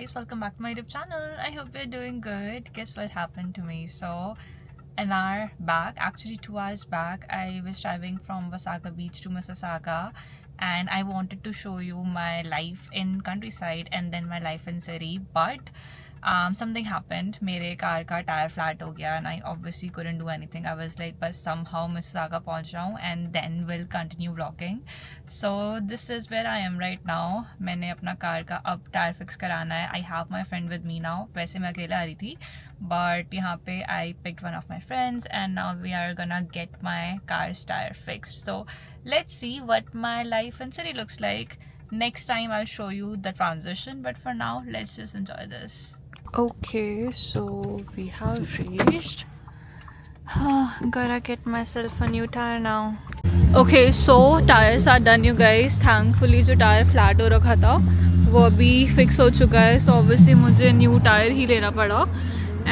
guys, welcome back to my YouTube channel. I hope you're doing good. Guess what happened to me? So an hour back, actually 2 hours back, I was driving from Wasaga Beach to Mississauga, and I wanted to show you my life in countryside and then my life in city, but something happened. मेरे car का tyre flat हो गया and I obviously couldn't do anything. I was like बस somehow Mississauga पहुंच रहा हूँ and then we'll continue vlogging. So this is where I am right now. मैंने अपना कार का अब टायर फिक्स कराना है. I have my friend with me now. वैसे मैं अकेले आ रही थी, but यहाँ पे I picked one of my friends and now we are gonna get my car's tire fixed. So let's see what my life in city looks like. Next time I'll show you the transition, but for now let's just enjoy this. Okay, so we have reached. Gotta get myself a new tire now. Okay, so tires are done, you guys. Thankfully जो tyre flat हो रखा था वो अभी fix हो चुका है. So obviously मुझे न्यू टायर ही लेना पड़ा.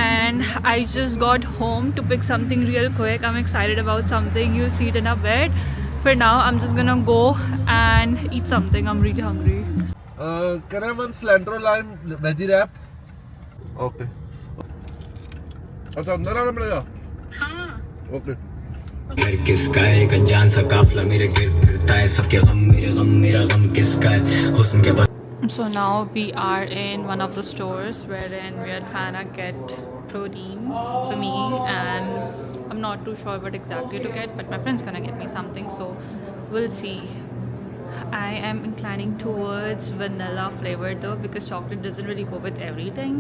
And I just got home to pick something real quick. I'm excited about something. You'll see it in a bit. For now, I'm just gonna go and eat something. I'm really hungry. Can I have one cilantro lime veggie wrap? Okay. अच्छा अंदर आना पड़ेगा. हाँ. Okay. घर किसका है एक अनजान सा काफिला मेरे गिर फिरता है सबके गम मेरा गम किसका है हुस्न के So now we are in one of the stores wherein we are trying to get protein for me, and I'm not too sure what exactly to get, but my friend's gonna get me something, so we'll see. I am inclining towards vanilla flavor though because chocolate doesn't really go with everything,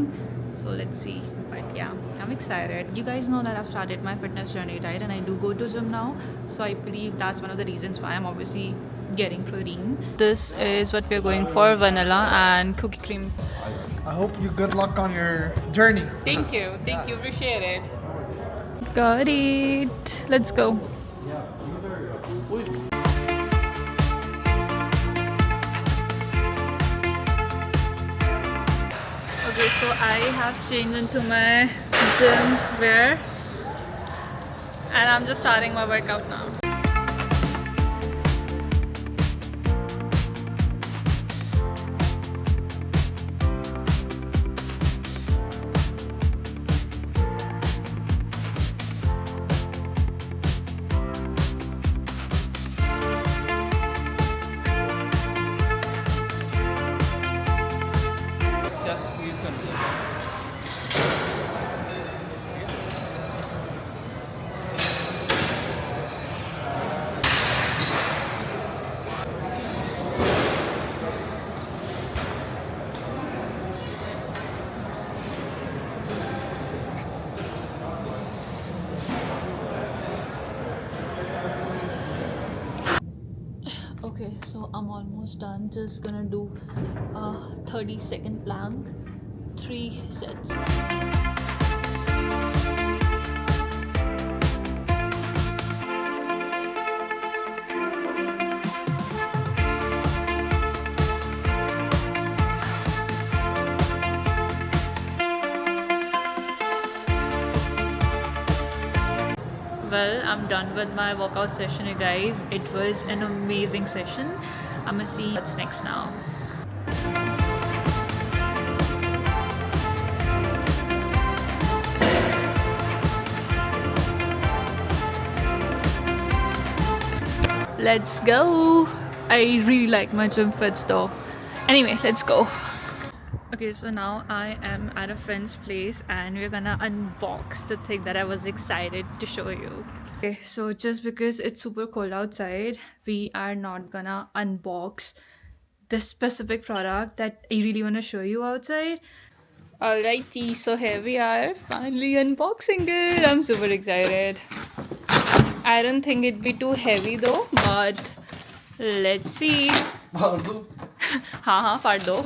so let's see. But yeah, I'm excited. You guys know that I've started my fitness journey, right? And I do go to gym now, so I believe that's one of the reasons why I'm obviously getting protein. This is what we're going for, vanilla and cookie cream. I hope you good luck on your journey. Thank you, appreciate it. Got it. Let's go. Okay, so I have changed into my gym wear and I'm just starting my workout now. Just squeeze कर लो. Okay, so I'm almost done. Just gonna do a 30-second plank, 3 sets. Well, I'm done with my workout session, you guys. It was an amazing session. I'm gonna see what's next now. Let's go. I really like my gym fits though. Anyway, let's go. Okay, so now I am at a friend's place and we're gonna unbox the thing that I was excited to show you. Okay, so just because it's super cold outside, we are not gonna unbox this specific product that I really want to show you outside. Alrighty, so here we are, finally unboxing it. I'm super excited. I don't think it'd be too heavy though, but let's see. फाड़ दो. हाँ फाड़ दो.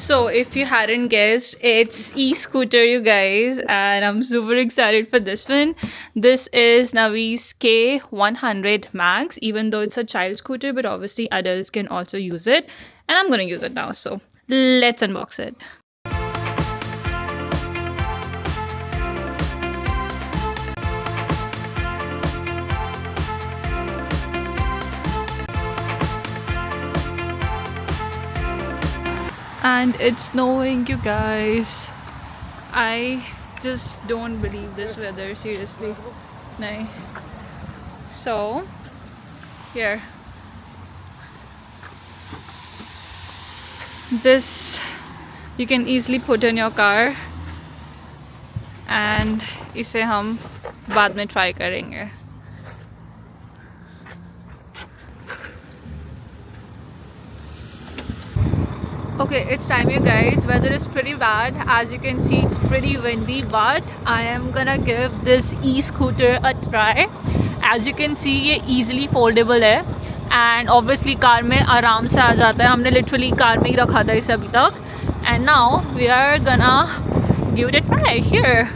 So if you hadn't guessed, it's e-scooter, you guys, and I'm super excited for this one. This is Navi's K100 Max, even though it's a child scooter, but obviously adults can also use it, and I'm gonna use it now, so let's unbox it. And it's snowing, you guys. I just don't believe this weather, seriously. No. So, here. This you can easily put in your car and इसे हम बाद में try करेंगे. Okay, it's time, you guys. Weather is pretty bad. As you can see, it's pretty windy, but I am gonna give this e-scooter a try. As you can see, ये easily foldable है and obviously car में आराम से आ जाता है. हमने literally car में ही रखा था इसे अभी तक. And now we are gonna give it a try here.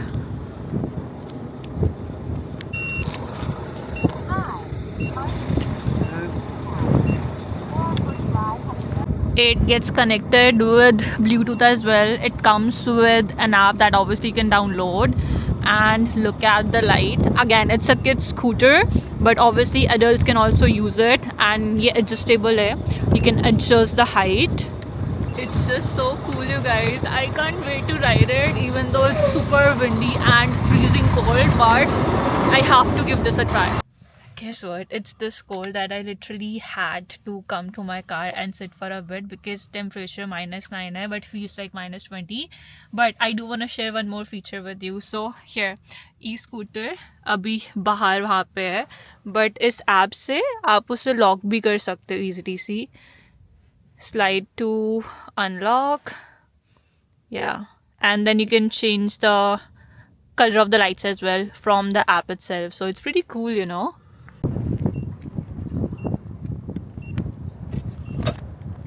It gets connected with Bluetooth as well. It comes with an app that obviously you can download. And look at the light. Again, it's a kid's scooter, but obviously adults can also use it. And yeah, adjustable hai. You can adjust the height. It's just so cool, you guys. I can't wait to ride it, even though it's super windy and freezing cold, but I have to give this a try. Guess what? It's this cold that I literally had to come to my car and sit for a bit because temperature -9 hai, but feels like -20. But I do want to share one more feature with you. So here, e-scooter अभी बाहर वहाँ पे है, but इस app से आप उसे lock भी कर सकते हो easily. See, slide to unlock, yeah, and then you can change the color of the lights as well from the app itself. So it's pretty cool, you know.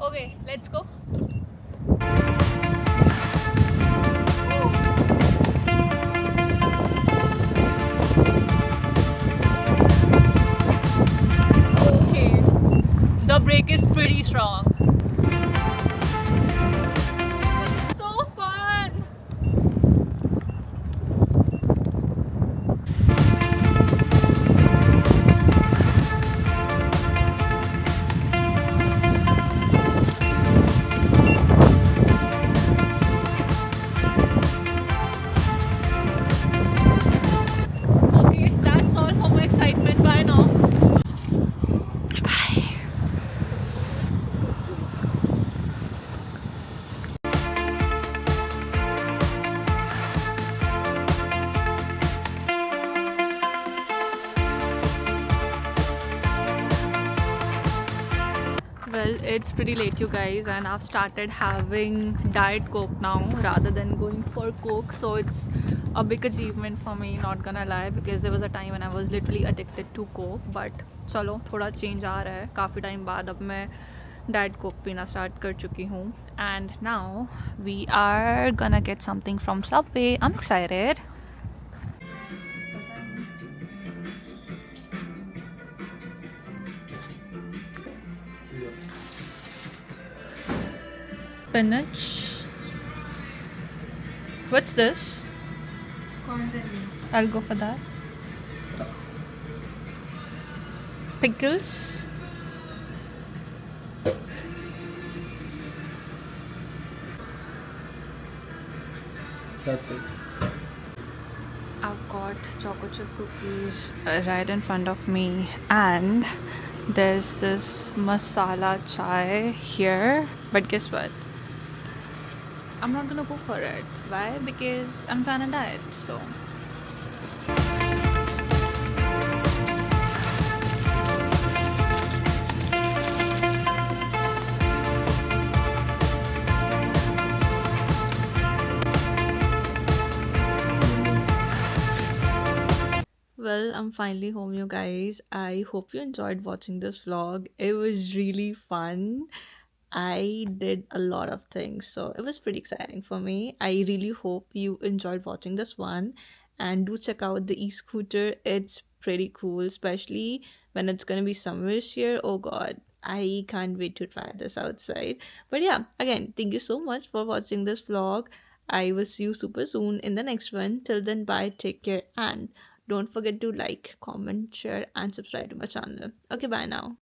Okay, let's go. Okay, the brake is pretty strong. So fun. Okay, that's all for my excitement. Bye now. Bye. Well, it's pretty late, you guys, and I've started having Diet Coke now rather than going for Coke. So it's a big achievement for me, not gonna lie, because there was a time when I was literally addicted to Coke. But चलो थोड़ा change आ रहा है. काफ़ी time बाद अब मैं Diet Coke पीना start कर चुकी हूँ. And now we are gonna get something from Subway. I'm excited. Spinach. What's this? I'll go for that. Pickles. That's it. I've got choco chip cookies right in front of me, and there's this masala chai here. But guess what? I'm not gonna go for it. Why? Because I'm trying to diet. So. Well, I'm finally home, you guys. I hope you enjoyed watching this vlog. It was really fun. I did a lot of things, so it was pretty exciting for me. I really hope you enjoyed watching this one, and do check out the e-scooter. It's pretty cool, especially when it's gonna be summers here. Oh god, I can't wait to try this outside. But yeah, again, thank you so much for watching this vlog. I will see you super soon in the next one. Till then, bye, take care, and don't forget to like, comment, share, and subscribe to my channel. Okay, bye now.